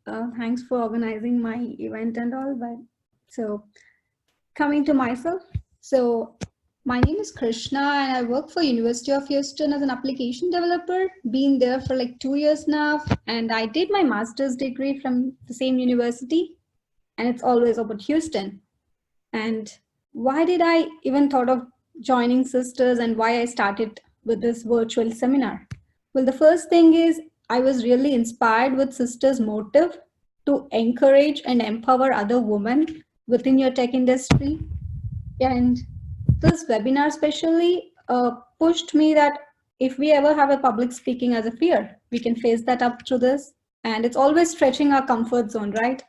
Thanks for organizing my event and all. But so coming to myself, so my name is Krishna and I work for University of Houston as an application developer. Been there for like 2 years now, and I did my master's degree from the same university, and it's always about Houston. And why did I even thought of joining Sisters and why I started with this virtual seminar? Well, the first thing is I was really inspired with Sisters' motive to encourage and empower other women within your tech industry. And this webinar especially pushed me that if we ever have a public speaking as a fear, we can face that up through this. And it's always stretching our comfort zone, right?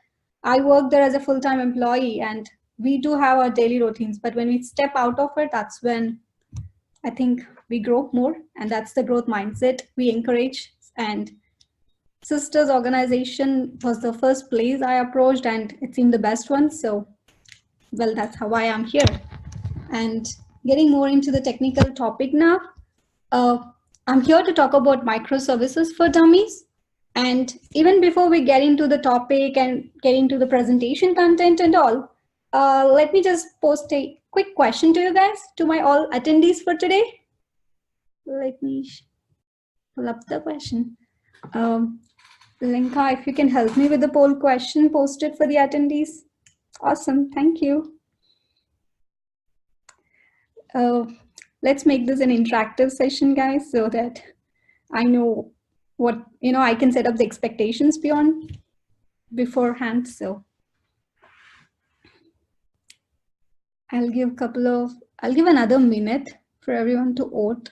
I work there as a full-time employee and we do have our daily routines, but when we step out of it, that's when I think we grow more, and that's the growth mindset we encourage. And Sisters organization was the first place I approached, and it seemed the best one. So, well, that's how I am here. And getting more into the technical topic now, I'm here to talk about microservices for dummies. And even before we get into the topic and get into the presentation content and all, let me just post a quick question to you guys, to my all attendees for today. Let me pull up the question. Linka, if you can help me with the poll question posted for the attendees. Awesome, thank you. Let's make this an interactive session, guys, so that I know what, I can set up the expectations beforehand. So I'll give another minute for everyone to vote,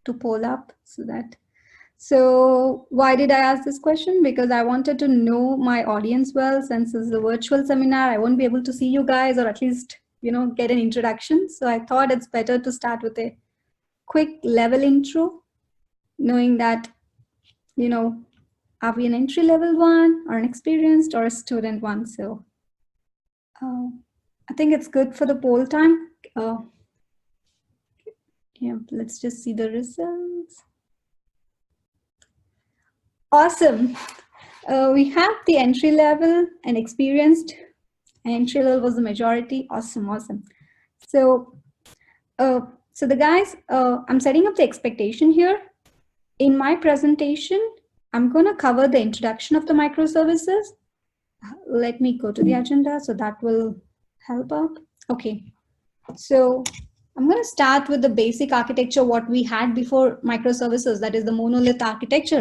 to poll up so that. So why did I ask this question? Because I wanted to know my audience well. Since this is a virtual seminar, I won't be able to see you guys, or at least, get an introduction. So I thought it's better to start with a quick level intro, knowing that, are we an entry level one or an experienced or a student one? So I think it's good for the poll time. Yeah, let's just see the results. Awesome. We have the entry level and experienced. Entry level was the majority. Awesome. So the guys, I'm setting up the expectation here. In my presentation, I'm going to cover the introduction of the microservices. Let me go to the agenda, so that will help out. Okay, so I'm going to start with the basic architecture, what we had before microservices, that is the monolith architecture.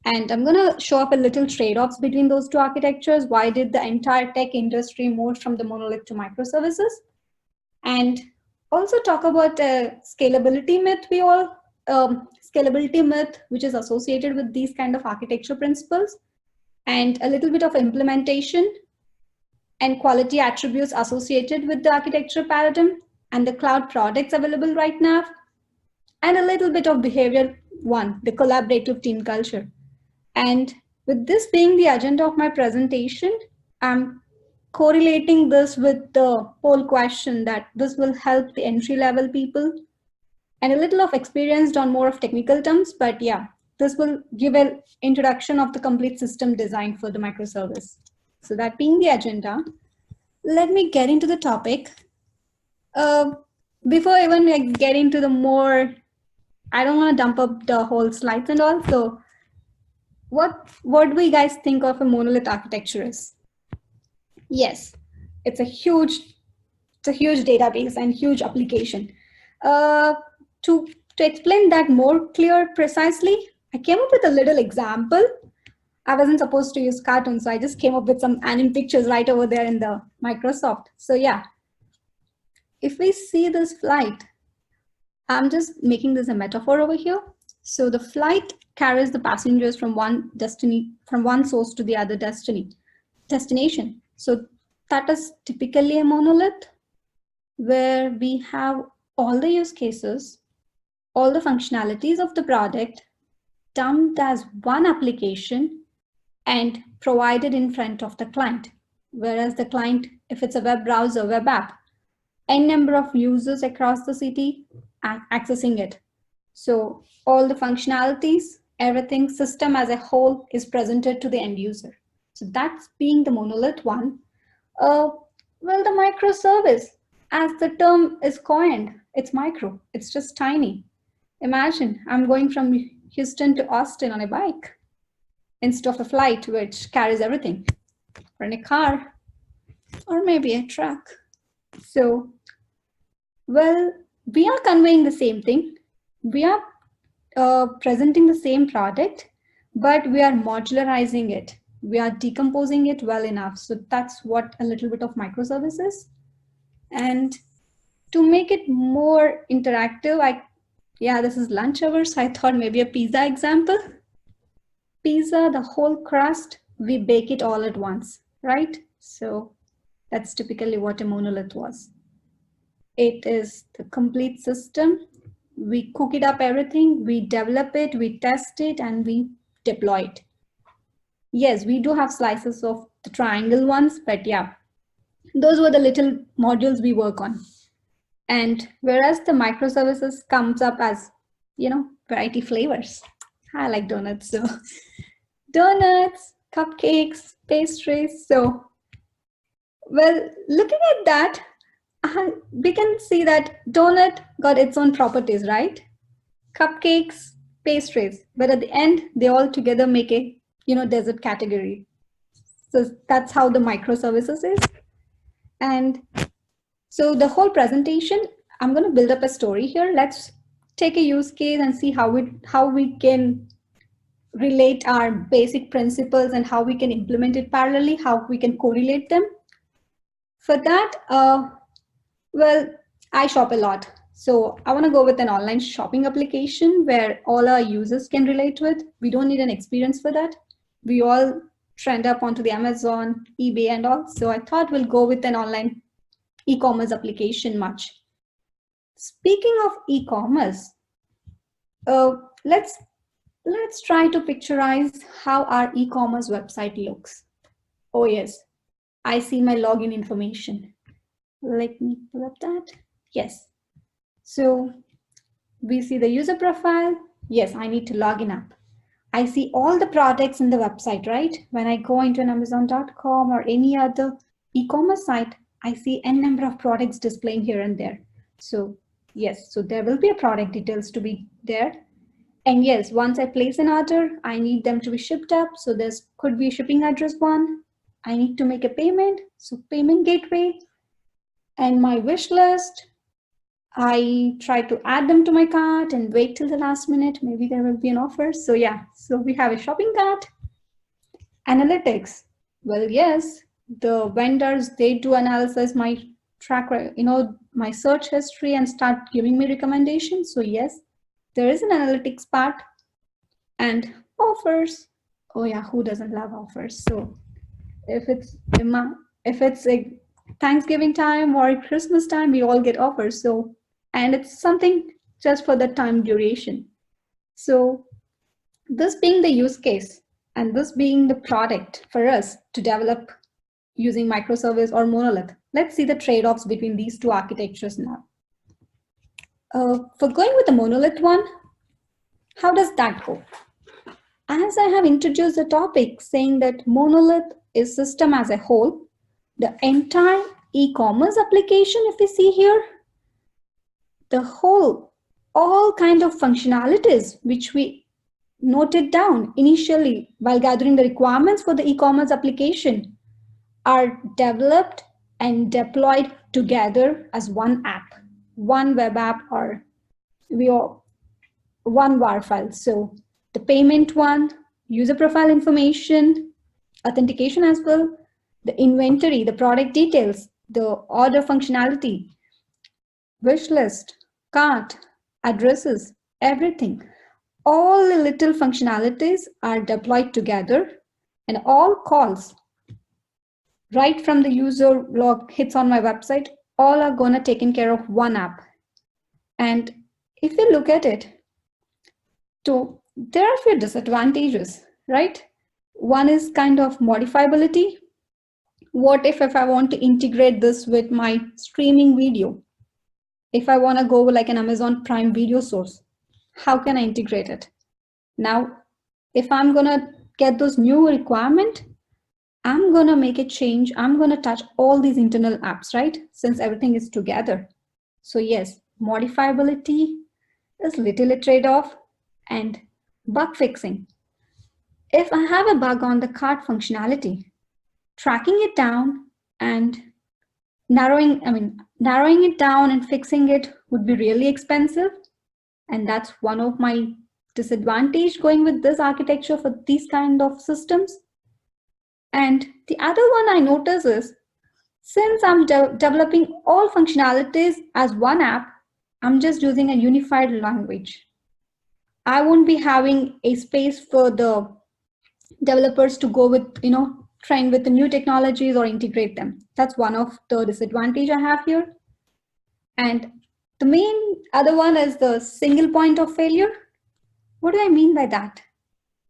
And I'm going to show up a little trade-offs between those two architectures. Why did the entire tech industry move from the monolith to microservices? And also talk about scalability myth scalability myth, which is associated with these kind of architecture principles, and a little bit of implementation and quality attributes associated with the architecture paradigm and the cloud products available right now, and a little bit of behavior one, the collaborative team culture. And with this being the agenda of my presentation, I'm correlating this with the poll question that this will help the entry-level people and a little of experienced on more of technical terms, but yeah, this will give an introduction of the complete system design for the microservice. So that being the agenda, let me get into the topic. Before even we get into the more, I don't want to dump up the whole slides and all. So what do you guys think of a monolith architecture is? Yes, it's a huge database and huge application. To explain that more precisely, I came up with a little example. I wasn't supposed to use cartoons, so I just came up with some anime pictures right over there in the Microsoft. So yeah, if we see this flight, I'm just making this a metaphor over here. So the flight carries the passengers from one source to the other destination. So that is typically a monolith where we have all the use cases, all the functionalities of the product dumped as one application and provided in front of the client. Whereas the client, if it's a web browser, web app, n number of users across the city accessing it. So all the functionalities, everything, system as a whole is presented to the end user. So that's being the monolith one. Well, the microservice, as the term is coined, it's micro, it's just tiny. Imagine I'm going from Houston to Austin on a bike instead of a flight which carries everything, or in a car, or maybe a truck. So, well, we are conveying the same thing. We are presenting the same product, but we are modularizing it. We are decomposing it well enough. So that's what a little bit of microservices. And to make it more interactive, yeah, this is lunch hour, so I thought maybe a pizza example. Pizza, the whole crust, we bake it all at once, right? So that's typically what a monolith was. It is the complete system. We cook it up everything, we develop it, we test it, and we deploy it. Yes, we do have slices of the triangle ones, but yeah, those were the little modules we work on. And whereas the microservices comes up as, variety flavors. I like donuts, so donuts, cupcakes, pastries. So, well, looking at that, we can see that donut got its own properties, right? Cupcakes, pastries, but at the end, they all together make a, dessert category. So that's how the microservices is. And so the whole presentation, I'm going to build up a story here. Let's take a use case and see how we can relate our basic principles and how we can implement it parallelly, how we can correlate them. For that, well, I shop a lot. So I want to go with an online shopping application where all our users can relate with. We don't need an experience for that. We all trend up onto the Amazon, eBay and all. So I thought we'll go with an online e-commerce application much. Speaking of e-commerce, let's try to picturize how our e-commerce website looks. Oh yes, I see my login information. Let me pull up that. Yes. So we see the user profile. Yes, I need to log in up. I see all the products in the website, right? When I go into an Amazon.com or any other e-commerce site, I see n number of products displaying here and there. So yes, so there will be a product details to be there. And yes, once I place an order, I need them to be shipped up. So there's could be a shipping address one. I need to make a payment. So payment gateway and my wish list. I try to add them to my cart and wait till the last minute. Maybe there will be an offer. So yeah, so we have a shopping cart. Analytics. Well, yes, the vendors, they do analyze my track, my search history and start giving me recommendations. So yes, there is an analytics part. And offers. Oh yeah, who doesn't love offers? So if it's a Thanksgiving time or Christmas time, we all get offers. So, and it's something just for the time duration. So this being the use case and this being the product for us to develop using microservice or monolith, let's see the trade-offs between these two architectures now. For going with the monolith one, how does that go? As I have introduced the topic saying that monolith is system as a whole, the entire e-commerce application, if we see here, the whole, all kind of functionalities which we noted down initially while gathering the requirements for the e-commerce application are developed and deployed together as one app, one web app, or one WAR file. So the payment one, user profile information, authentication as well, the inventory, the product details, the order functionality, wish list, cart, addresses, everything. All the little functionalities are deployed together and all calls right from the user log hits on my website, all are gonna taken care of one app. And if you look at it, so there are a few disadvantages, right? One is kind of modifiability. What if I want to integrate this with my streaming video? If I want to go like an Amazon Prime video source, how can I integrate it? Now, if I'm going to get those new requirement, I'm going to make a change. I'm going to touch all these internal apps, right? Since everything is together. So yes, modifiability is little a trade-off, and bug fixing. If I have a bug on the cart functionality, tracking it down and narrowing it down and fixing it would be really expensive. And that's one of my disadvantage going with this architecture for these kind of systems. And the other one I notice is, since I'm developing all functionalities as one app, I'm just using a unified language. I won't be having a space for the developers to go with, train with the new technologies or integrate them. That's one of the disadvantage I have here. And the main other one is the single point of failure. What do I mean by that?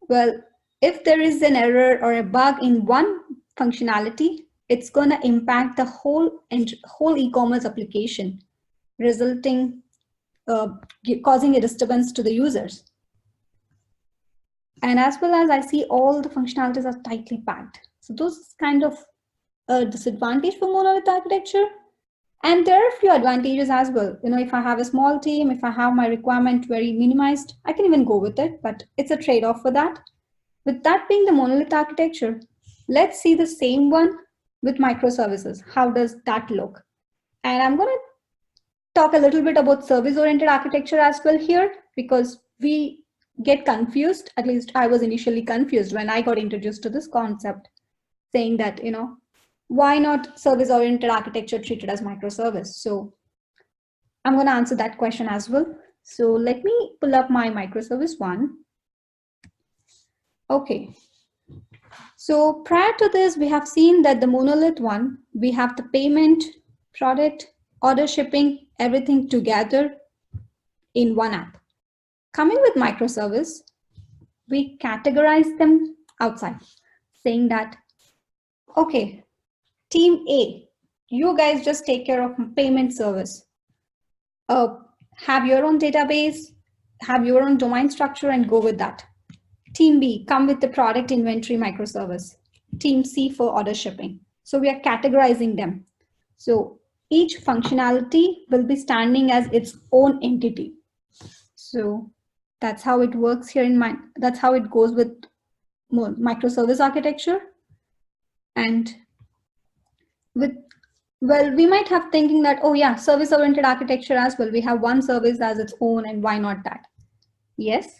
Well, if there is an error or a bug in one functionality, it's going to impact the whole e-commerce application, resulting causing a disturbance to the users. And as well as I see all the functionalities are tightly packed. So those kind of a disadvantage for monolith architecture. And there are a few advantages as well. If I have a small team, if I have my requirement very minimized, I can even go with it, but it's a trade-off for that. With that being the monolith architecture, let's see the same one with microservices. How does that look? And I'm going to talk a little bit about service-oriented architecture as well here, because we get confused. At least I was initially confused when I got introduced to this concept, saying that, why not service-oriented architecture treated as microservice? So I'm going to answer that question as well. So let me pull up my microservice one. Okay. So prior to this, we have seen that the monolith one, we have the payment, product, order shipping, everything together in one app. Coming with microservice, we categorize them outside, saying that, okay, team A, you guys just take care of payment service. Have your own database, have your own domain structure and go with that. Team B, come with the product inventory microservice. Team C for order shipping. So we are categorizing them. So each functionality will be standing as its own entity. So that's how it works here that's how it goes with microservice architecture. And we might have thinking that, oh yeah, service-oriented architecture as well. We have one service as its own, and why not that? Yes,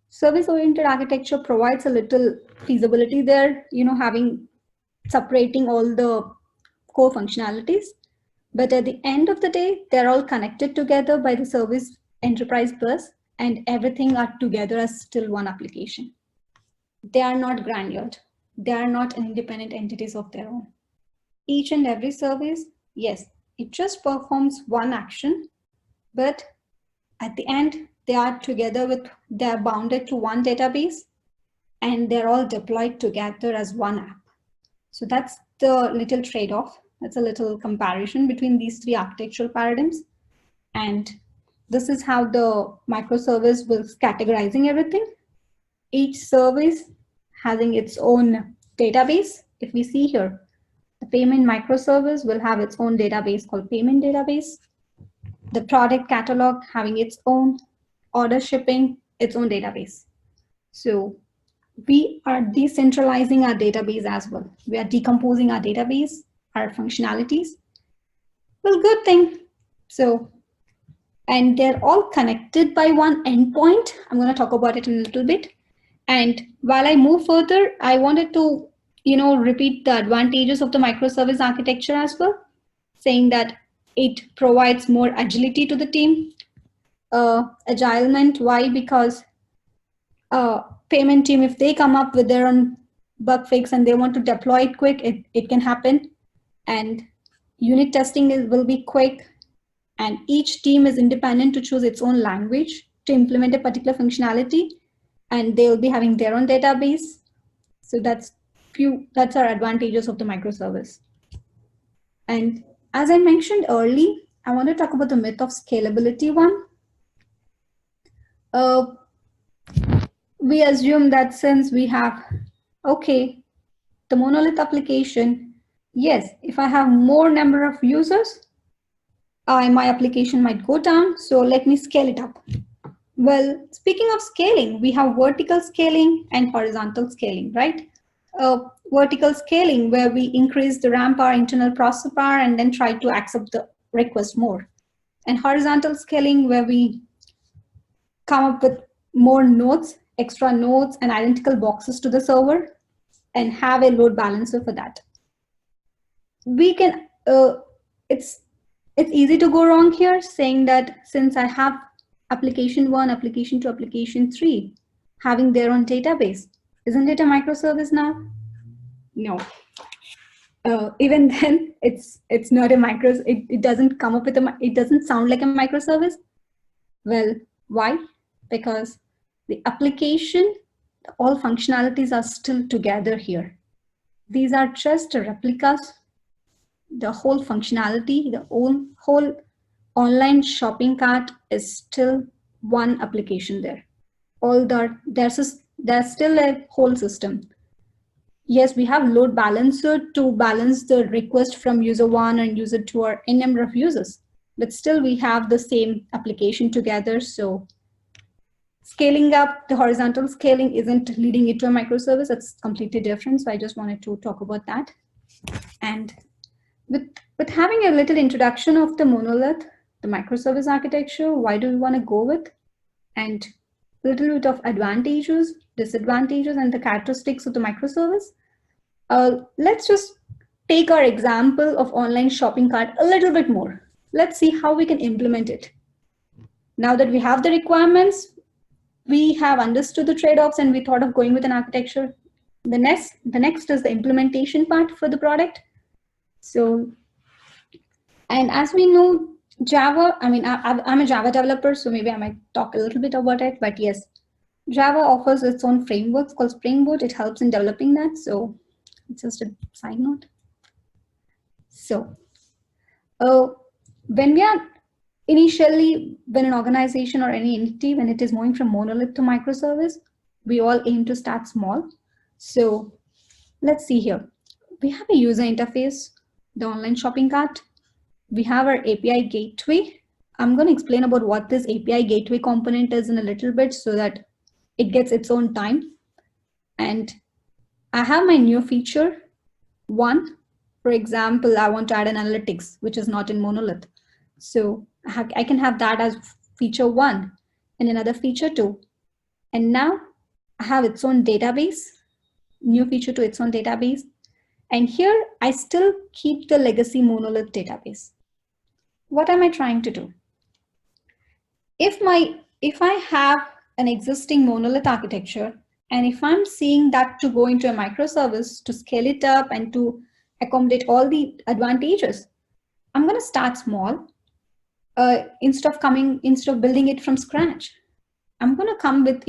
service-oriented architecture provides a little feasibility there, separating all the core functionalities. But at the end of the day, they're all connected together by the service enterprise bus, and everything are together as still one application. They are not granular. They are not independent entities of their own. Each and every service, yes, it just performs one action, but at the end, they are bounded to one database, and they're all deployed together as one app. So that's the little trade-off. That's a little comparison between these three architectural paradigms. And this is how the microservice will categorizing everything. Each service having its own database. If we see here, the payment microservice will have its own database called payment database. The product catalog having its own, order shipping, its own database. So we are decentralizing our database as well. We are decomposing our database, our functionalities. Well, good thing. So, and they're all connected by one endpoint. I'm going to talk about it in a little bit. And while I move further, I wanted to, repeat the advantages of the microservice architecture as well, saying that it provides more agility to the team. Agilement, why? Because payment team, if they come up with their own bug fix and they want to deploy it quick, it can happen. And unit testing will be quick. And each team is independent to choose its own language to implement a particular functionality. And they'll be having their own database. So that's our advantages of the microservice. And as I mentioned early, I want to talk about the myth of scalability one. We assume that since we have, okay, the monolith application, yes, if I have more number of users, my application might go down. So let me scale it up. Well, speaking of scaling, we have vertical scaling and horizontal scaling, right? Vertical scaling where we increase the RAM power, internal processor power, and then try to accept the request more. And horizontal scaling where we come up with more nodes, extra nodes, and identical boxes to the server, and have a load balancer for that. We can, it's easy to go wrong here saying that since I have application 1, application 2, application 3 having their own database, isn't it a microservice now? No. Even then, it's not a micro. It doesn't come up with it doesn't sound like a microservice. Well, why? Because the application, all functionalities are still together here. These are just replicas. The whole functionality, the whole online shopping cart is still one application there. There's still a whole system. Yes, we have load balancer to balance the request from user 1 and user 2 or n number of users, but still we have the same application together. So scaling up, the horizontal scaling isn't leading it to a microservice. It's completely different. So I just wanted to talk about that. And with having a little introduction of the monolith, the microservice architecture, why do we want to go with, and a little bit of advantages, disadvantages, and the characteristics of the microservice, let's just take our example of online shopping cart a little bit more. Let's see how we can implement it. Now that we have the requirements, we have understood the trade-offs, and we thought of going with an architecture. The next is the implementation part for the product. So, and as we know, Java, I mean, I'm a Java developer, so maybe I might talk a little bit about it, but yes, Java offers its own frameworks called Spring Boot. It helps in developing that. So it's just a side note. So when we are initially, when an organization or any entity, when it is moving from monolith to microservice, we all aim to start small. So let's see here. We have a user interface, the online shopping cart. We have our API gateway. I'm going to explain about what this API gateway component is in a little bit so that it gets its own time. And I have my new feature 1. For example, I want to add an analytics, which is not in monolith. So I can have that as feature 1 and another feature 2. And now I have its own database, new feature to its own database. And here I still keep the legacy monolith database. What am I trying to do? If I have an existing monolith architecture, and if I'm seeing that to go into a microservice to scale it up and to accommodate all the advantages, I'm going to start small. Instead of building it from scratch, I'm going to come with,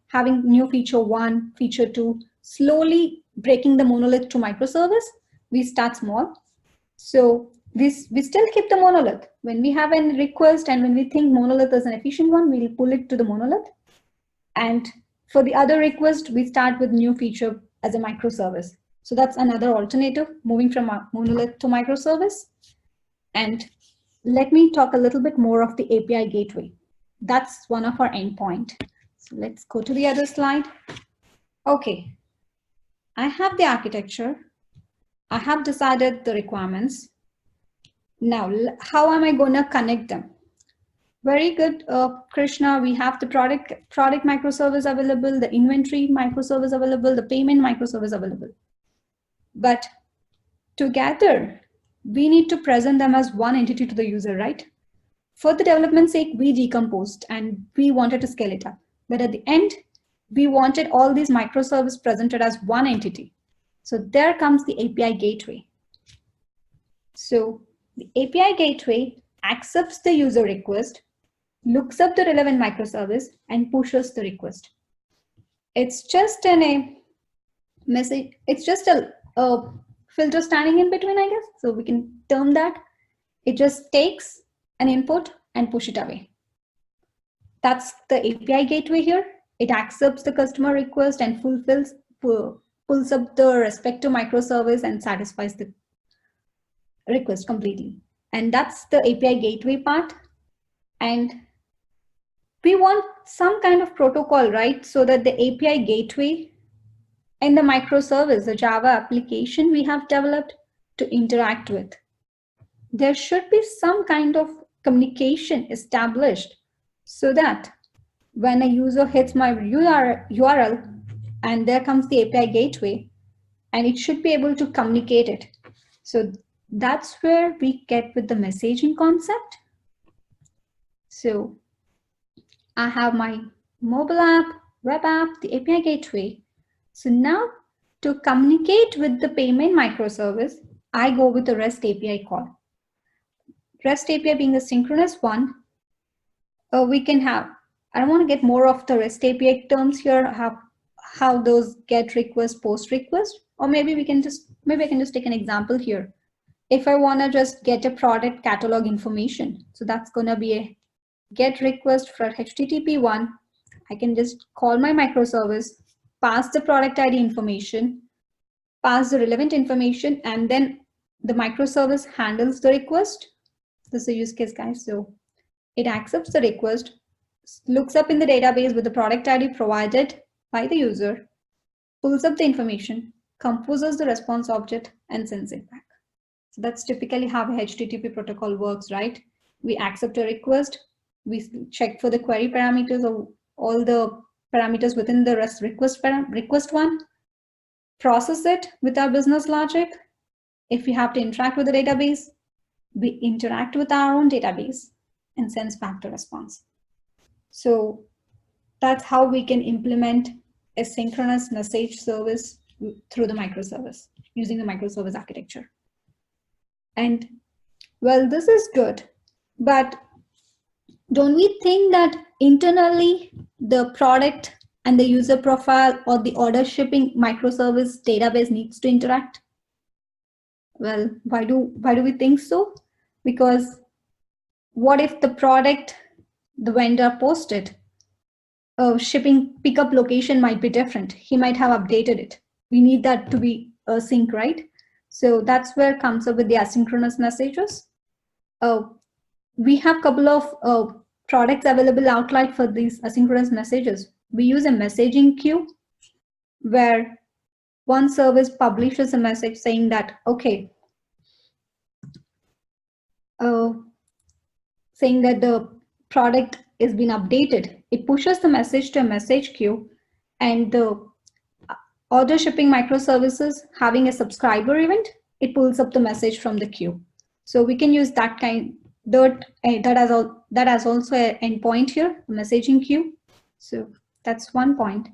having new feature 1, feature 2, slowly breaking the monolith to microservice. We start small. So we still keep the monolith. When we have a request and when we think monolith is an efficient one, we'll pull it to the monolith. And for the other request, we start with new feature as a microservice. So that's another alternative, moving from a monolith to microservice. And let me talk a little bit more of the API gateway. That's one of our endpoint. So let's go to the other slide. Okay, I have the architecture. I have decided the requirements. Now, how am I going to connect them? Very good, Krishna. We have the product microservice available, the inventory microservice available, the payment microservice available. But together, we need to present them as one entity to the user, right? For the development sake, we decomposed and we wanted to scale it up. But at the end, we wanted all these microservices presented as one entity. So there comes the API gateway. So the API gateway accepts the user request, looks up the relevant microservice, and pushes the request. It's just a message. It's just a filter standing in between, I guess. So we can term that. It just takes an input and push it away. That's the API gateway here. It accepts the customer request and fulfills pulls up the respective microservice and satisfies the request completely. And that's the API gateway part. And we want some kind of protocol, right? So that the API gateway and the microservice, the Java application we have developed to interact with. There should be some kind of communication established so that when a user hits my URL and there comes the API gateway, and it should be able to communicate it. So that's where we get with the messaging concept. So I have my mobile app, web app, the API gateway. So now to communicate with the payment microservice, I go with the REST API call. REST API being the synchronous one, we can have, I don't want to get more of the REST API terms here, how those get request, post request, or maybe I can just take an example here. If I want to just get a product catalog information, so that's going to be a get request for HTTP1. I can just call my microservice, pass the product ID information, pass the relevant information, and then the microservice handles the request. This is a use case, guys. So it accepts the request, looks up in the database with the product ID provided by the user, pulls up the information, composes the response object, and sends it back. So that's typically how a HTTP protocol works, right? We accept a request, we check for the query parameters of all the parameters within the request one, process it with our business logic. If we have to interact with the database, we interact with our own database and sends back the response. So that's how we can implement a synchronous message service through the microservice, using the microservice architecture. And well, this is good, but don't we think that internally the product and the user profile or the order shipping microservice database needs to interact? Well, why do we think so? Because what if the product the vendor posted, shipping pickup location might be different. He might have updated it. We need that to be sync, right? So that's where it comes up with the asynchronous messages. We have a couple of products available outlined for these asynchronous messages. We use a messaging queue where one service publishes a message saying that, okay, saying that the product is been updated. It pushes the message to a message queue, and the order shipping microservices having a subscriber event, it pulls up the message from the queue. So we can use that kind, that has also an endpoint here, a messaging queue. So that's one point.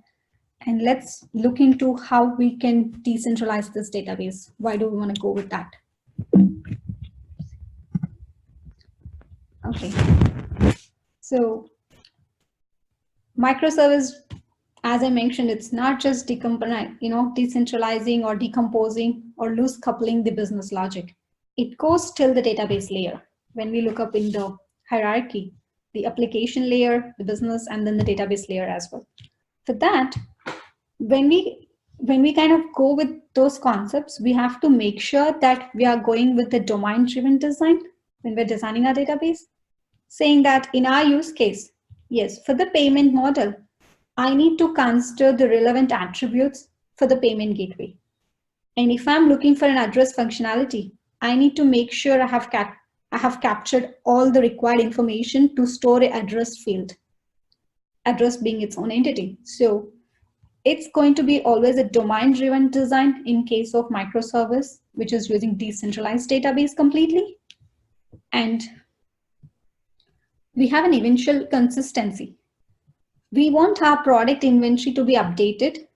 And let's look into how we can decentralize this database. Why do we want to go with that? Okay. So microservice, as I mentioned, it's not just decentralizing or decomposing or loose coupling the business logic. It goes till the database layer. When we look up in the hierarchy, the application layer, the business, and then the database layer as well. For that, when we kind of go with those concepts, we have to make sure that we are going with the domain-driven design when we're designing our database, saying that in our use case, yes, for the payment model, I need to consider the relevant attributes for the payment gateway. And if I'm looking for an address functionality, I need to make sure I have captured all the required information to store an address field, address being its own entity. So it's going to be always a domain-driven design in case of microservice, which is using decentralized database completely. And we have an eventual consistency. We want our product inventory to be updated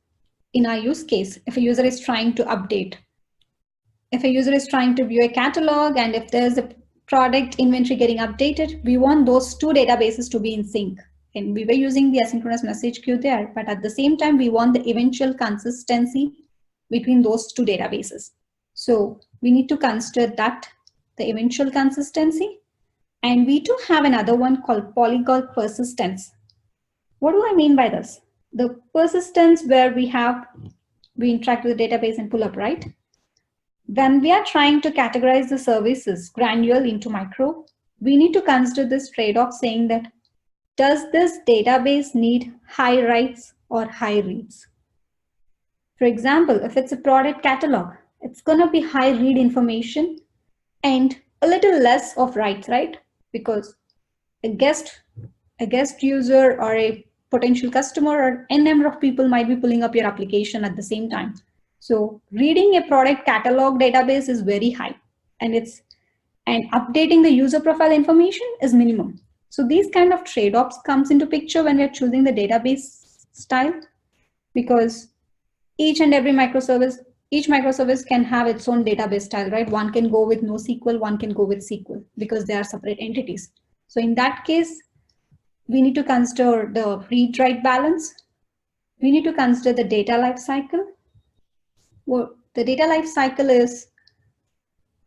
in our use case. If a user is trying to update, if a user is trying to view a catalog, and if there's a product inventory getting updated, we want those two databases to be in sync. And we were using the asynchronous message queue there, but at the same time, we want the eventual consistency between those two databases. So we need to consider that, the eventual consistency. And we do have another one called polyglot persistence. What do I mean by this? The persistence where we have we interact with the database and pull up, right? When we are trying to categorize the services granular into micro, we need to consider this trade-off saying that, does this database need high writes or high reads? For example, if it's a product catalog, it's going to be high read information and a little less of writes, right? Because a guest user or a potential customer or n number of people might be pulling up your application at the same time. So reading a product catalog database is very high, and updating the user profile information is minimum. So these kind of trade-offs comes into picture when we're choosing the database style, because each microservice can have its own database style, right? One can go with NoSQL, one can go with SQL because they are separate entities. So in that case, we need to consider the read-write balance. We need to consider the data life cycle. Well, the data life cycle is,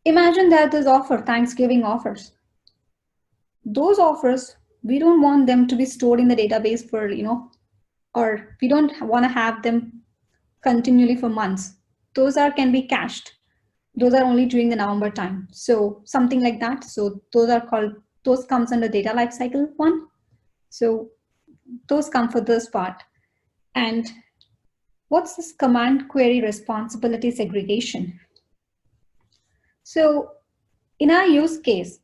imagine that this offer, Thanksgiving offers. Those offers, we don't want them to be stored in the database for, or we don't want to have them continually for months. Those can be cached. Those are only during the November time. So something like that. So those comes under data lifecycle one. So those come for this part. And what's this command query responsibility segregation? So in our use case,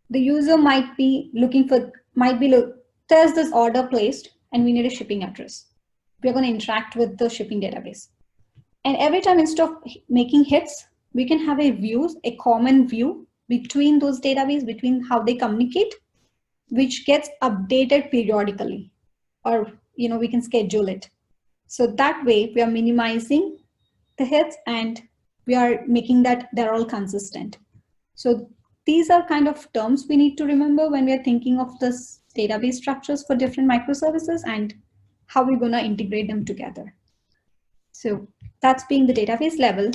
the user might be there's this order placed and we need a shipping address. We're going to interact with the shipping database. And every time, instead of making hits, we can have a common view between those databases, between how they communicate, which gets updated periodically, or we can schedule it. So that way we are minimizing the hits and we are making that they're all consistent. So these are kind of terms we need to remember when we are thinking of this database structures for different microservices and how we're going to integrate them together. So that's being the database level.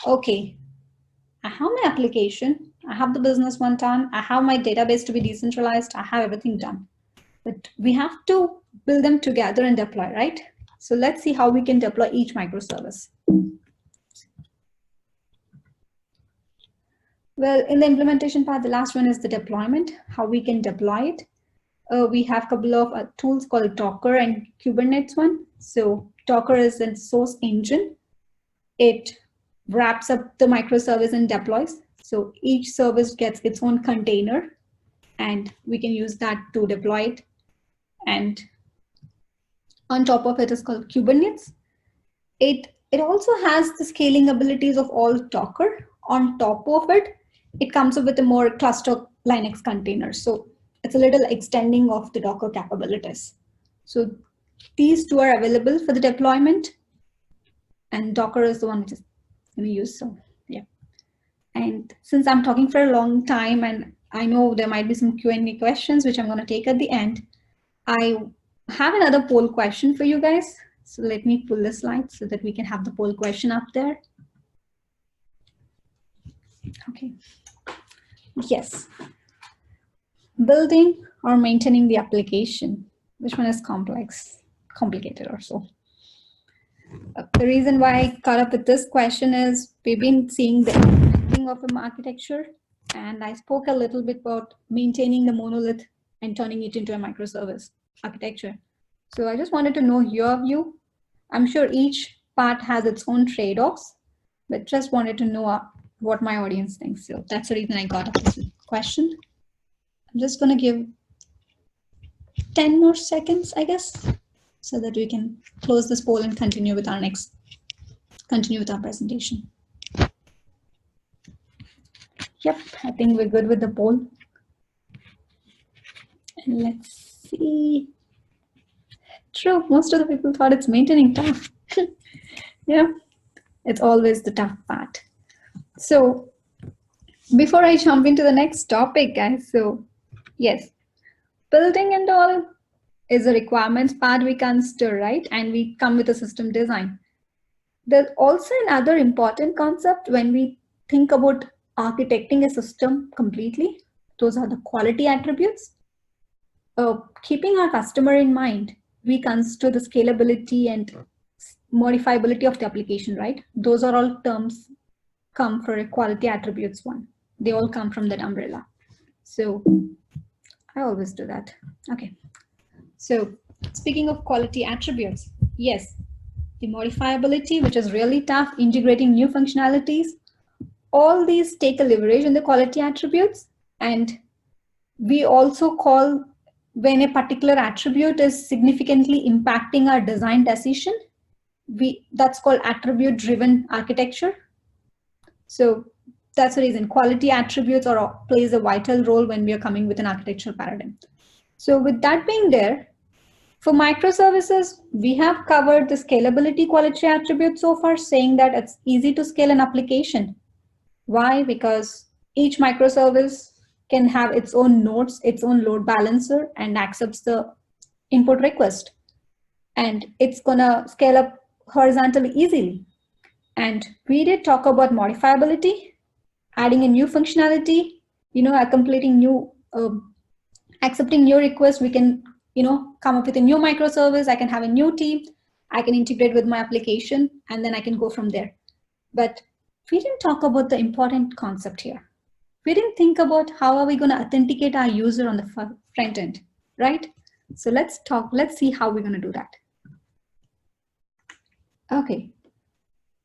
Okay, I have my application, I have the business one done, I have my database to be decentralized, I have everything done. But we have to build them together and deploy, right? So let's see how we can deploy each microservice. Well, in the implementation part, the last one is the deployment, how we can deploy it. We have a couple of tools called Docker and Kubernetes one. So Docker is a source engine. It wraps up the microservice and deploys. So each service gets its own container and we can use that to deploy it. And on top of it is called Kubernetes. It also has the scaling abilities of all Docker. On top of it, it comes up with a more cluster Linux container. So it's a little extending of the Docker capabilities. So these two are available for the deployment, and Docker is the one which is going to use. So yeah. And since I'm talking for a long time and I know there might be some Q&A questions, which I'm going to take at the end, I have another poll question for you guys. So let me pull the slide so that we can have the poll question up there. Okay. Yes. Building or maintaining the application, which one is complicated or so? The reason why I caught up with this question is we've been seeing the implementing of an architecture, and I spoke a little bit about maintaining the monolith and turning it into a microservice architecture. So I just wanted to know your view. I'm sure each part has its own trade-offs, but just wanted to know what my audience thinks. So that's the reason I got up this question. I'm just going to give 10 more seconds, I guess, so that we can close this poll and continue with our presentation. Yep, I think we're good with the poll. And let's see. True, most of the people thought it's maintaining tough. Yeah, it's always the tough part. So before I jump into the next topic, guys, so yes, building and all is a requirements part we consider, right? And we come with a system design. There's also another important concept when we think about architecting a system completely. Those are the quality attributes. Keeping our customer in mind, we consider the scalability and modifiability of the application, right? Those are all terms come for a quality attributes one. They all come from that umbrella. So I always do that. Okay. So speaking of quality attributes, yes, the modifiability, which is really tough, integrating new functionalities, all these take a leverage in the quality attributes. And we also call when a particular attribute is significantly impacting our design decision, that's called attribute driven architecture. So that's the reason quality attributes plays a vital role when we are coming with an architectural paradigm. So with that being there, for microservices, we have covered the scalability quality attribute so far, saying that it's easy to scale an application. Why? Because each microservice can have its own nodes, its own load balancer, and accepts the input request. And it's gonna scale up horizontally easily. And we did talk about modifiability, adding a new functionality, completing new, accepting new requests. We can, come up with a new microservice. I can have a new team. I can integrate with my application, and then I can go from there. But we didn't talk about the important concept here. We didn't think about how are we going to authenticate our user on the front end, right? So let's see how we're going to do that. Okay.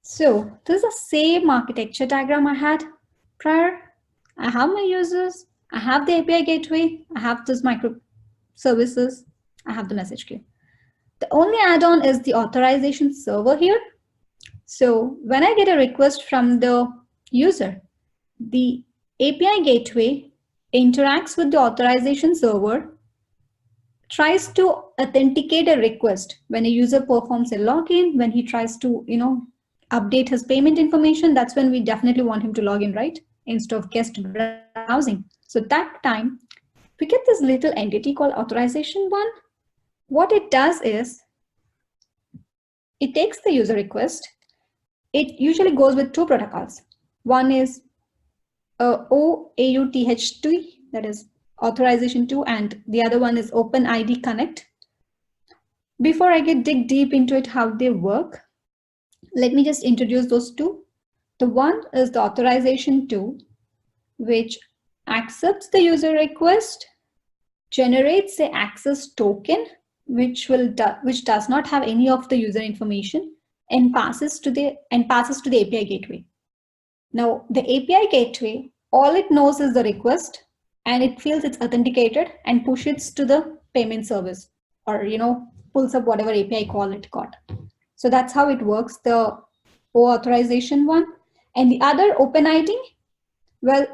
So this is the same architecture diagram I had prior. I have my users, I have the API gateway, I have this microservices, I have the message queue. The only add-on is the authorization server here. So when I get a request from the user, the API gateway interacts with the authorization server, tries to authenticate a request. When a user performs a login, when he tries to, update his payment information, that's when we definitely want him to log in, right? Instead of guest browsing. So that time, we get this little entity called authorization one. What it does is, it takes the user request. It usually goes with two protocols. One is OAuth2, that is authorization 2, and the other one is OpenID Connect. Before I dig deep into it, how they work, let me just introduce those two. The one is the authorization 2, which accepts the user request, generates the access token, which does not have any of the user information, and passes to the API gateway. Now, the API gateway, all it knows is the request, and it feels it's authenticated and pushes to the payment service, or pulls up whatever API call it got. So that's how it works, the authorization one. And the other OpenID, well,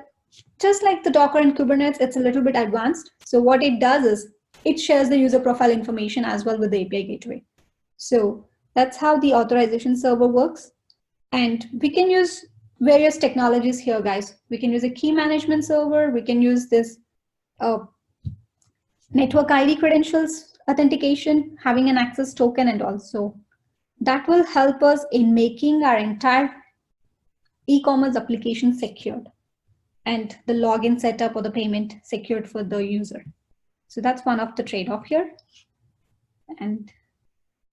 just like the Docker and Kubernetes, it's a little bit advanced. So what it does is it shares the user profile information as well with the API gateway. So that's how the authorization server works. And we can use various technologies here, guys. We can use a key management server. We can use this network ID credentials authentication, having an access token, and also that will help us in making our entire e-commerce application secured and the login setup or the payment secured for the user. So that's one of the trade-off here. And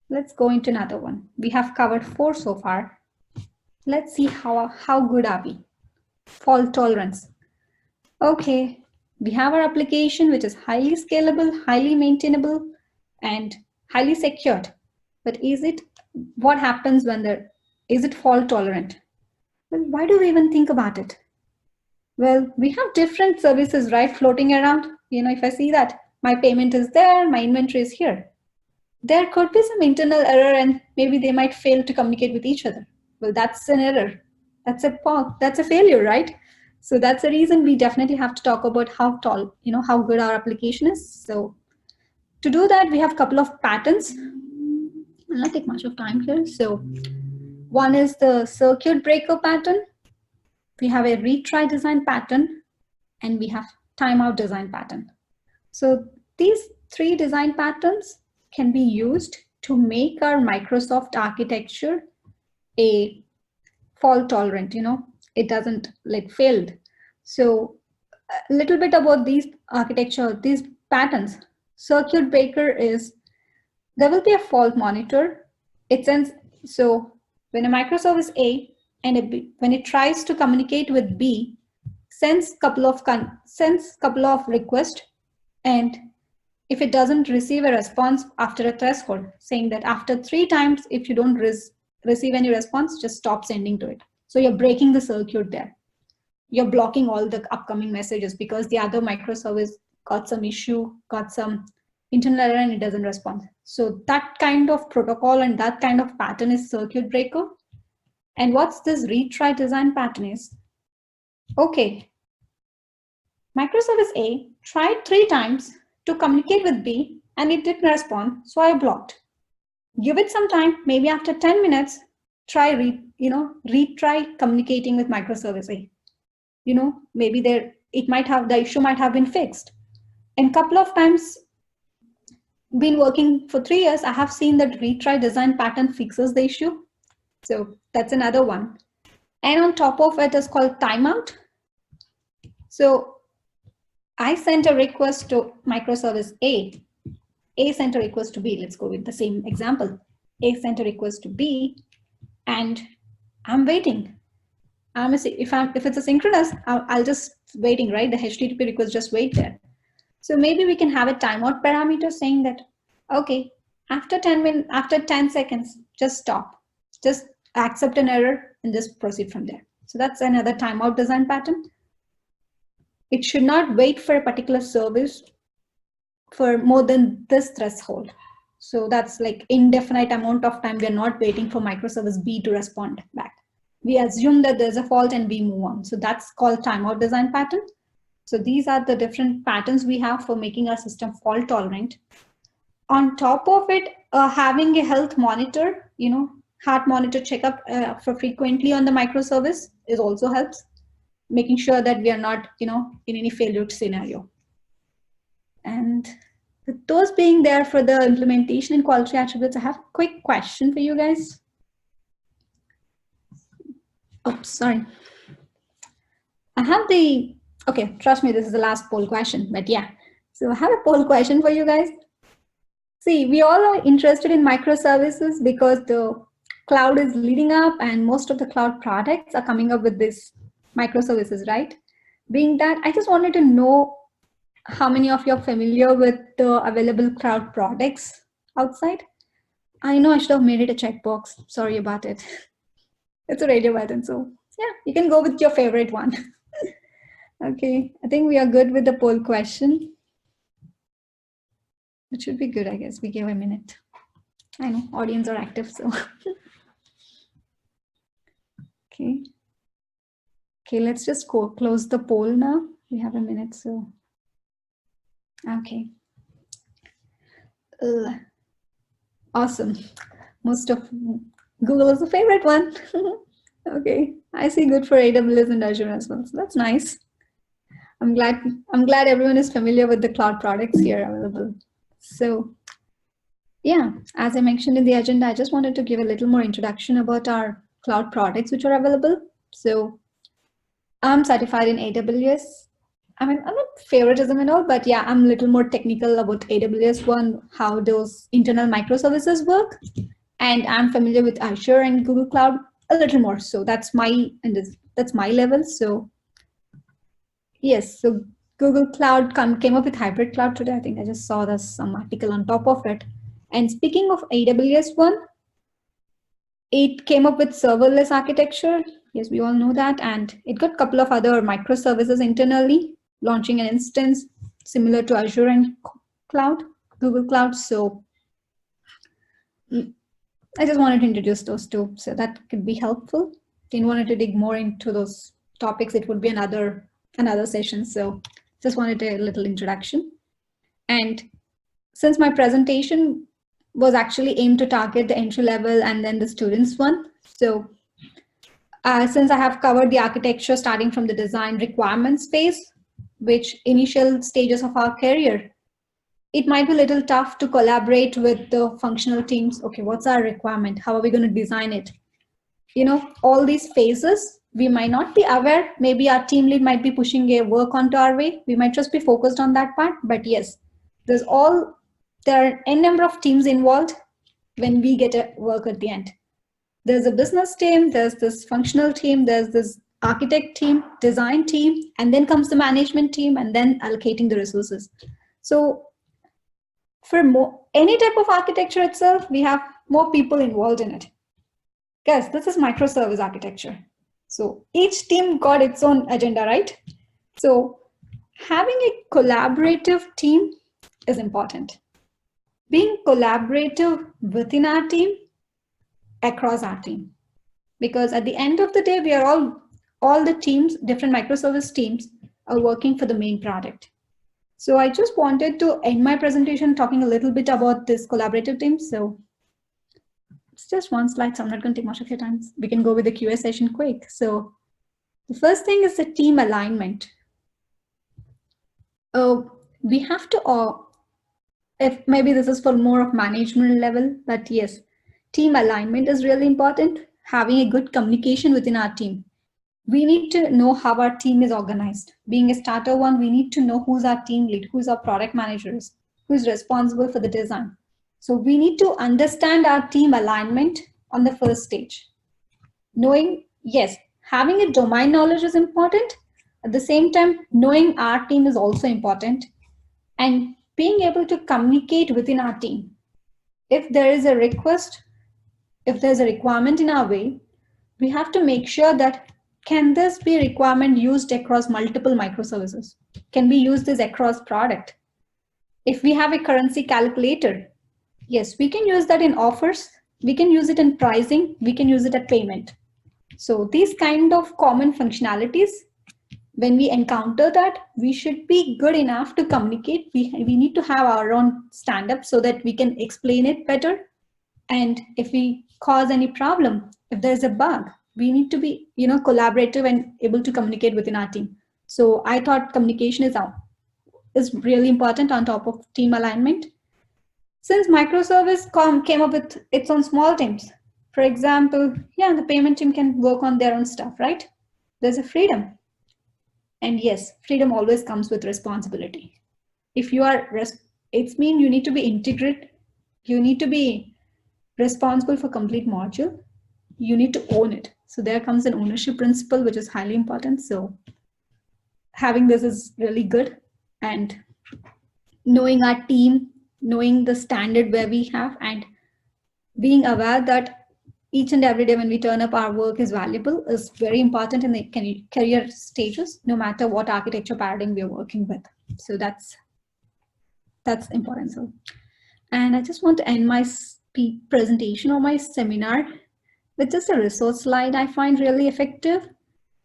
let's go into another one. We have covered 4 so far. Let's see how good are we. Fault tolerance. Okay, we have our application which is highly scalable, highly maintainable, and highly secured. But what happens when is it fault tolerant? Well, why do we even think about it? Well, we have different services, right, floating around. If I see that my payment is there, my inventory is here, there could be some internal error and maybe they might fail to communicate with each other. Well, that's an error. That's a failure, right? So that's the reason we definitely have to talk about how good our application is. So to do that, we have a couple of patterns. Will not take much of time here. So one is the circuit breaker pattern. We have a retry design pattern, and we have timeout design pattern. So these 3 design patterns can be used to make our Microsoft architecture a fault tolerant, it doesn't failed. So a little bit about these patterns. Circuit breaker is, there will be a fault monitor. It sends So when a microservice A and a B, when it tries to communicate with B, sends couple of requests, and if it doesn't receive a response after a threshold, saying that after 3 times, if you don't receive any response, just stop sending to it. So you're breaking the circuit there. You're blocking all the upcoming messages because the other microservice got some issue, got some internal error, and it doesn't respond. So that kind of protocol and that kind of pattern is circuit breaker. And what's this retry design pattern is? Okay, microservice A tried 3 times to communicate with B and it didn't respond, so I blocked. Give it some time, maybe after 10 minutes, retry communicating with microservice A. Maybe the issue might have been fixed. And couple of times, been working for 3 years, I have seen that retry design pattern fixes the issue. So that's another one. And on top of it is called timeout. So I sent a request to microservice A. A sent a request to B. Let's go with the same example. A sent a request to B, and I'm waiting. If it's asynchronous, I'll just waiting, right? The HTTP request just wait there. So maybe we can have a timeout parameter saying that, okay, after 10 seconds, just stop, just accept an error and just proceed from there. So that's another timeout design pattern. It should not wait for a particular service for more than this threshold. So that's like indefinite amount of time. We're not waiting for microservice B to respond back. We assume that there's a fault and we move on. So that's called timeout design pattern. So these are the different patterns we have for making our system fault tolerant. On top of it, having a health monitor, heart monitor checkup for frequently on the microservice is also helps, making sure that we are not, in any failure scenario. And with those being there for the implementation and quality attributes, I have a quick question for you guys. Oh, sorry. Okay, trust me, this is the last poll question, but yeah. So I have a poll question for you guys. See, we all are interested in microservices because the cloud is leading up and most of the cloud products are coming up with this microservices, right? Being that, I just wanted to know how many of you are familiar with the available cloud products outside? I know I should have made it a checkbox. Sorry about it. It's a radio button, so yeah, you can go with your favorite one. Okay, I think we are good with the poll question. It should be good, I guess. We give a minute. I know, audience are active, so. Okay. Okay, let's just close the poll now. We have a minute, so. Okay. Awesome. Most of Google is the favorite one. Okay, I see good for AWS and Azure as well. So that's nice. I'm glad everyone is familiar with the cloud products here available. So yeah, as I mentioned in the agenda, I just wanted to give a little more introduction about our cloud products which are available. So I'm certified in AWS. I mean, I'm not favoritism and all, but yeah, I'm a little more technical about AWS one, how those internal microservices work. And I'm familiar with Azure and Google Cloud a little more. So that's my level. So yes, so Google Cloud came up with hybrid cloud today. I think I just saw some article on top of it. And speaking of AWS one, it came up with serverless architecture. Yes, we all know that. And it got a couple of other microservices internally, launching an instance similar to Azure and Google Cloud. So I just wanted to introduce those two, so that could be helpful. If you wanted to dig more into those topics, it would be another session. So just wanted a little introduction. And since my presentation was actually aimed to target the entry level and then the students one, so since I have covered the architecture starting from the design requirements phase, which initial stages of our career, it might be a little tough to collaborate with the functional teams. Okay, what's our requirement? How are we going to design it? All these phases, we might not be aware. Maybe our team lead might be pushing a work onto our way. We might just be focused on that part. But yes, there are n number of teams involved when we get a work at the end. There's a business team, there's this functional team, there's this architect team, design team, and then comes the management team, and then allocating the resources. So for any type of architecture itself, we have more people involved in it. Guys, this is microservice architecture. So each team got its own agenda, right? So having a collaborative team is important. Being collaborative within our team, across our team. Because at the end of the day, we are all the teams, different microservice teams are working for the main product. So I just wanted to end my presentation talking a little bit about this collaborative team. So it's just one slide, so I'm not going to take much of your time. We can go with the QA session quick. So the first thing is the team alignment. We have to, if maybe this is for more of management level, but yes, team alignment is really important. Having a good communication within our team. We need to know how our team is organized. Being a starter one, we need to know who's our team lead, who's our product managers, who's responsible for the design. So we need to understand our team alignment on the first stage. Knowing, yes, having a domain knowledge is important. At the same time, knowing our team is also important. And being able to communicate within our team. If there is a request, if there's a requirement in our way, we have to make sure that can this be a requirement used across multiple microservices? Can we use this across product? If we have a currency calculator, yes, we can use that in offers. We can use it in pricing. We can use it at payment. So these kind of common functionalities, when we encounter that, we should be good enough to communicate. We need to have our own stand-up so that we can explain it better. And if we cause any problem, if there's a bug, we need to be, collaborative and able to communicate within our team. So I thought communication is really important on top of team alignment. Since microservice came up with its own small teams, for example, the payment team can work on their own stuff, right? There's a freedom. And yes, freedom always comes with responsibility. If you are, it means you need to be integrate. You need to be responsible for complete module. You need to own it. So there comes an ownership principle, which is highly important. So having this is really good. And knowing our team, knowing the standard where we have, and being aware that each and every day when we turn up, our work is valuable is very important in the career stages, no matter what architecture paradigm we are working with. So that's important. So, and I just want to end my presentation or my seminar with just a resource slide I find really effective.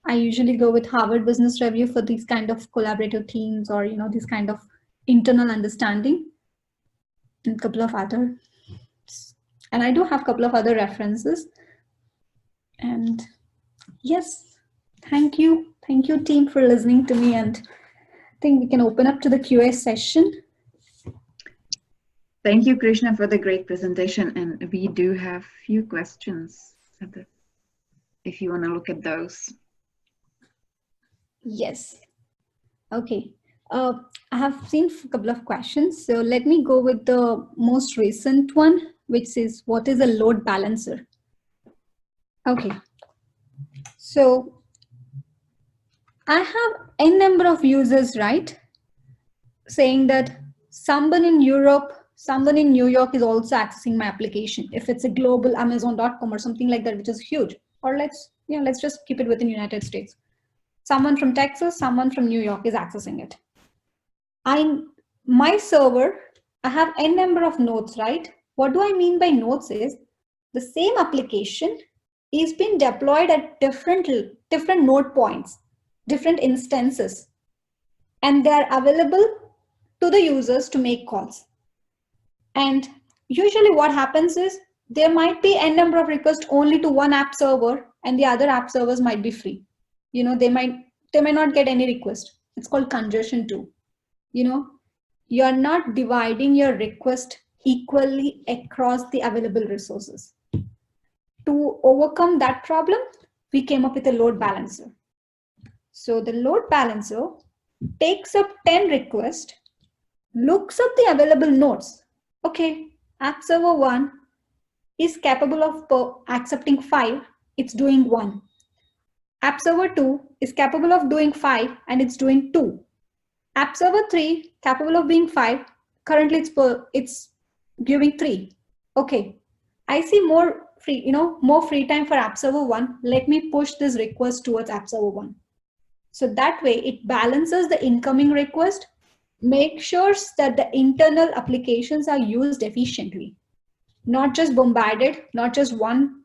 I usually go with Harvard Business Review for these kind of collaborative teams or, this kind of internal understanding, and a couple of other. And I do have a couple of other references. And yes, thank you. Thank you, team, for listening to me. And I think we can open up to the QA session. Thank you, Krishna, for the great presentation. And we do have a few questions if you want to look at those. Yes. Okay. I have seen a couple of questions. So let me go with the most recent one, which is, what is a load balancer? Okay. So I have n number of users, right? Saying that someone in Europe, someone in New York is also accessing my application. If it's a global Amazon.com or something like that, which is huge. Or let's just keep it within the United States. Someone from Texas, someone from New York is accessing it. My server, I have n number of nodes, right? What do I mean by nodes is the same application is being deployed at different node points, different instances, and they are available to the users to make calls. And usually what happens is there might be n number of requests only to one app server, and the other app servers might be free. They might not get any request. It's called congestion too. You're not dividing your request equally across the available resources. To overcome that problem, we came up with a load balancer. So the load balancer takes up 10 requests, looks up the available nodes. Okay, app server 1 is capable of accepting 5, it's doing 1. App server 2 is capable of doing 5 and it's doing 2. App server 3 capable of being 5, currently it's giving 3. Okay, I see more free time for app server 1. Let me push this request towards app server 1. So that way it balances the incoming request, make sure that the internal applications are used efficiently, not just bombarded, not just one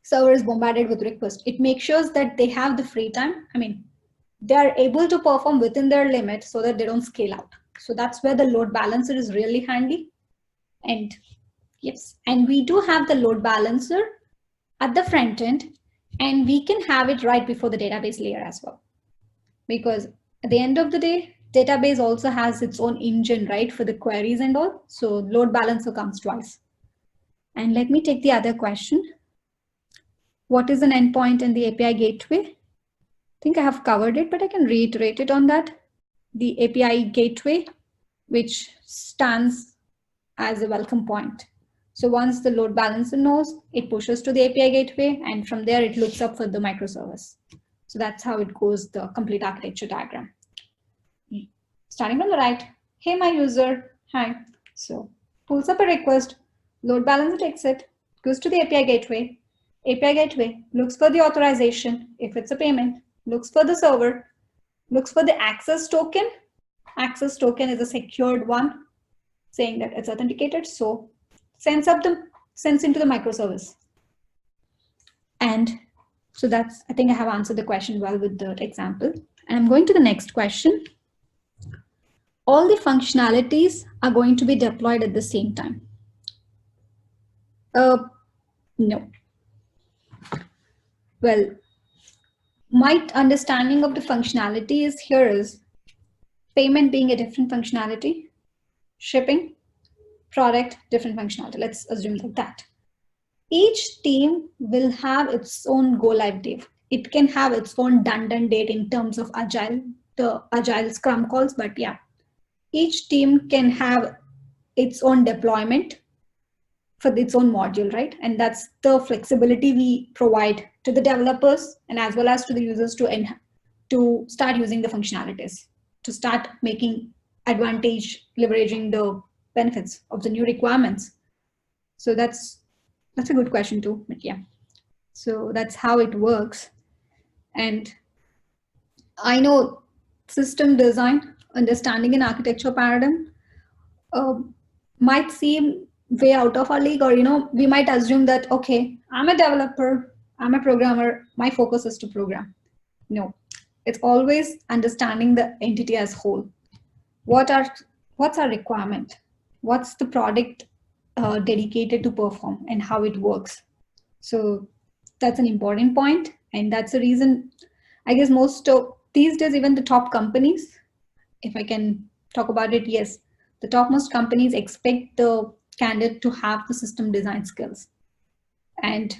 server is bombarded with requests. It makes sure that they have the free time. I mean, they are able to perform within their limit so that they don't scale out. So that's where the load balancer is really handy. And yes, and we do have the load balancer at the front end, and we can have it right before the database layer as well. Because at the end of the day, database also has its own engine, right, for the queries and all. So load balancer comes twice. And let me take the other question. What is an endpoint in the API gateway? I think I have covered it, but I can reiterate it on that. The API gateway, which stands as a welcome point. So once the load balancer knows, it pushes to the API gateway, and from there it looks up for the microservice. So that's how it goes, the complete architecture diagram. Starting from the right, hey, my user, hi. So pulls up a request, load balancer takes it, goes to the API gateway looks for the authorization, if it's a payment, looks for the server, looks for the access token. Access token is a secured one, saying that it's authenticated, so sends into the microservice. And so that's, I think I have answered the question well with the example. And I'm going to the next question. All the functionalities are going to be deployed at the same time. No. Well, my understanding of the functionality is payment being a different functionality, shipping, product, different functionality. Let's assume like that. Each team will have its own go live date. It can have its own done date in terms of the agile scrum calls, but yeah, each team can have its own deployment for its own module, right? And that's the flexibility we provide to the developers and as well as to the users to start using the functionalities, to start making advantage, leveraging the benefits of the new requirements. So that's a good question too, but yeah. So that's how it works. And I know system design, understanding an architecture paradigm might seem way out of our league, or we might assume that, okay, I'm a developer, I'm a programmer, my focus is to program. No, it's always understanding the entity as whole. What's our requirement? What's the product dedicated to perform and how it works? So that's an important point, and that's the reason I guess most of these days, even the top companies, if I can talk about it, yes, the topmost companies expect the candidate to have the system design skills. And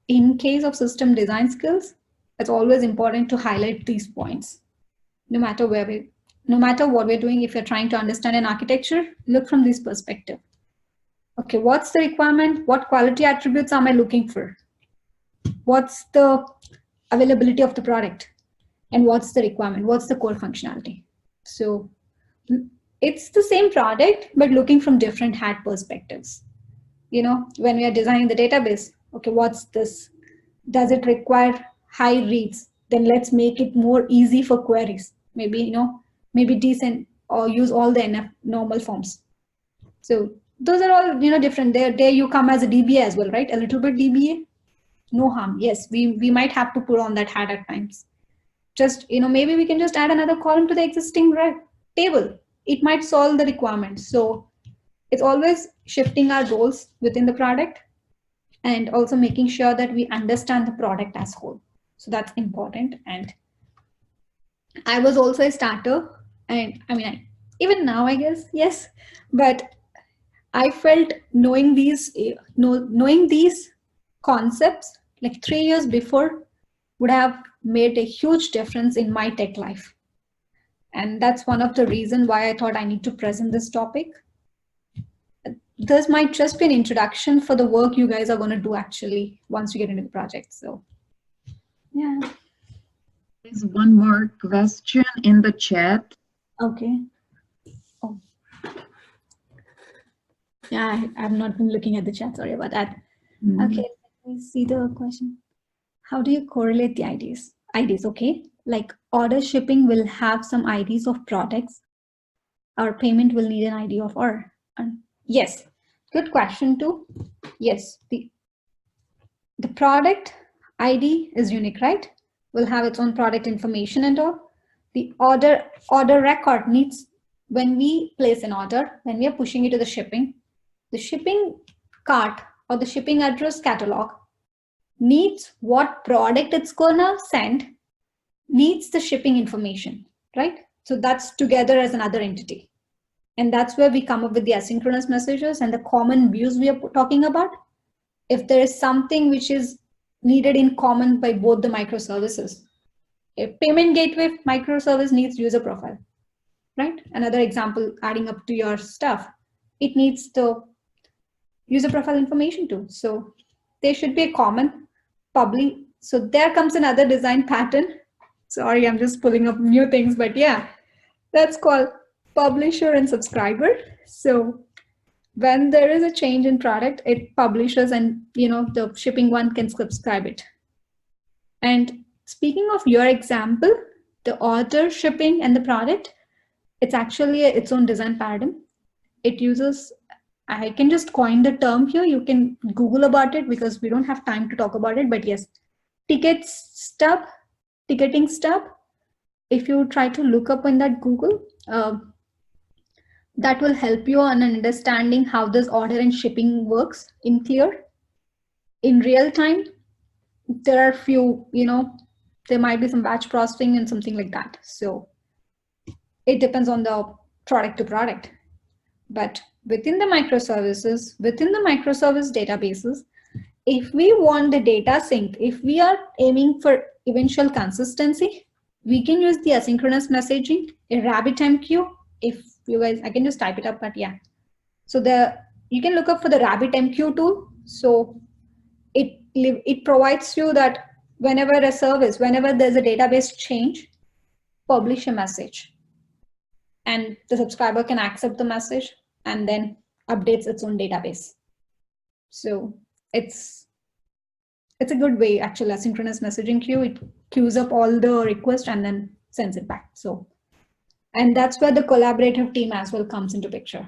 in case of system design skills, it's always important to highlight these points. No matter what we're doing, if you're trying to understand an architecture, look from this perspective. Okay, what's the requirement? What quality attributes am I looking for? What's the availability of the product? And what's the requirement? What's the core functionality? So it's the same product, but looking from different hat perspectives. When we are designing the database, okay, what's this? Does it require high reads? Then let's make it more easy for queries. Maybe, maybe decent, or use all the normal forms. So those are all, different. There you come as a DBA as well, right? A little bit DBA, no harm. Yes, we might have to put on that hat at times. Just, maybe we can just add another column to the existing table. It might solve the requirement. So it's always shifting our roles within the product and also making sure that we understand the product as whole. So that's important. And I was also a starter, and even now, I guess, yes, but I felt knowing these concepts like 3 years before would have made a huge difference in my tech life. And that's one of the reasons why I thought I need to present this topic. this might just be an introduction for the work you guys are going to do actually once you get into the project. So, yeah. There's one more question in the chat. Okay. Oh. Yeah, I've not been looking at the chat. Sorry about that. Okay, let me see the question. How do you correlate the IDs? IDs, okay. Like order shipping will have some IDs of products. Our payment will need an ID of order. Yes, good question too. Yes, the product ID is unique, right? Will have its own product information and all. The order record needs, when we place an order, when we are pushing it to the shipping cart or the shipping address catalog needs what product it's gonna send, needs the shipping information, right? So that's together as another entity. And that's where we come up with the asynchronous messages and the common views we are talking about. If there is something which is needed in common by both the microservices, a payment gateway microservice needs user profile, right? Another example, adding up to your stuff, it needs the user profile information too. So there should be a common public. So there comes another design pattern. Sorry, I'm just pulling up new things, but yeah, that's called publisher and subscriber. So when there is a change in product, it publishes and the shipping one can subscribe it. And speaking of your example, the order, shipping, and the product, it's actually its own design paradigm. It uses, I can just coin the term here. You can Google about it because we don't have time to talk about it. But yes, ticketing stub. If you try to look up in that Google, that will help you on understanding how this order and shipping works in clear. In real time, there are few, there might be some batch processing and something like that. So it depends on the product to product. But within the microservices, within the microservice databases, if we want the data sync, if we are aiming for eventual consistency, we can use the asynchronous messaging, a RabbitMQ. If you guys, I can just type it up, but yeah. So you can look up for the RabbitMQ tool. So it provides you that whenever there's a database change, publish a message. And the subscriber can accept the message and then updates its own database. So it's a good way, actually. Asynchronous messaging queue, it queues up all the requests and then sends it back. So, and that's where the collaborative team as well comes into picture.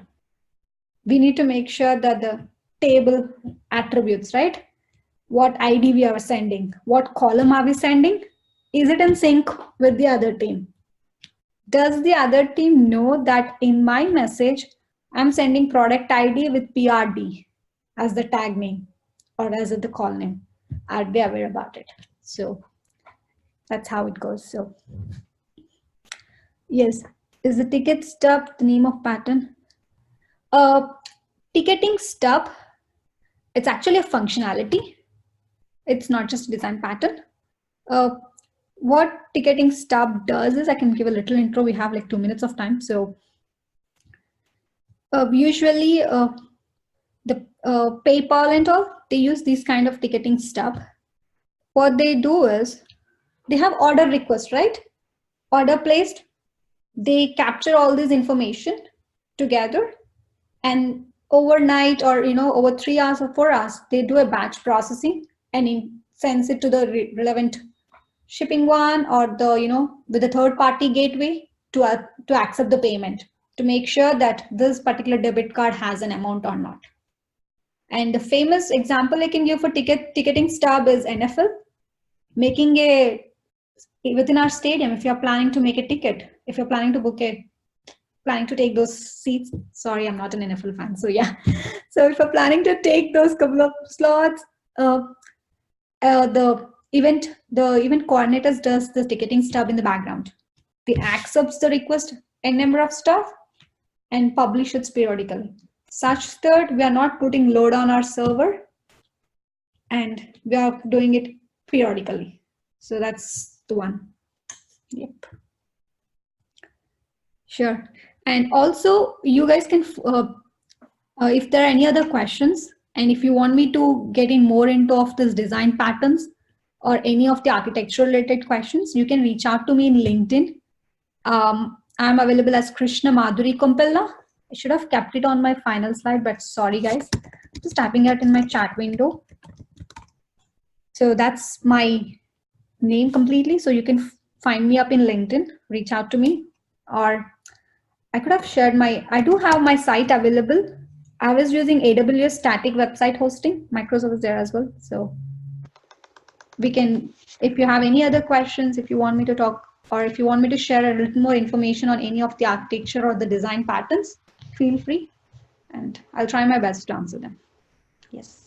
We need to make sure that the table attributes, right? What ID we are sending, what column are we sending? Is it in sync with the other team? Does the other team know that in my message, I'm sending product ID with PRD as the tag name or as the call name? Are they aware about it? So that's how it goes. So yes, is the ticket stub the name of pattern? Ticketing stub, it's actually a functionality. It's not just a design pattern. What ticketing stub does is, I can give a little intro. We have like 2 minutes of time. So usually the PayPal and all, they use these kind of ticketing stub. What they do is they have order request, right? Order placed. They capture all this information together, and overnight or over 3 hours or 4 hours, they do a batch processing and sends it to the relevant shipping one or the with the third party gateway to accept the payment, to make sure that this particular debit card has an amount or not. And the famous example I can give for ticketing stub is NFL. Making within our stadium, if you're planning to make a ticket, if you're planning to take those seats, sorry, I'm not an NFL fan, so yeah. So if you're planning to take those couple of slots, the event coordinators does the ticketing stub in the background. They accepts the request n number of stuff and publish it periodically, such that we are not putting load on our server and we are doing it periodically. So that's the one. Yep. Sure. And also you guys can If there are any other questions, and if you want me to get in more into of this design patterns or any of the architecture related questions, you can reach out to me in LinkedIn. I'm available as Krishna Madhuri Kompella. I should have kept it on my final slide, but sorry guys. Just typing it in my chat window. So that's my name completely. So you can find me up in LinkedIn, reach out to me, or I could have shared I do have my site available. I was using AWS static website hosting, Microservice there as well. So we can, if you have any other questions, if you want me to talk, or if you want me to share a little more information on any of the architecture or the design patterns, feel free, and I'll try my best to answer them. Yes.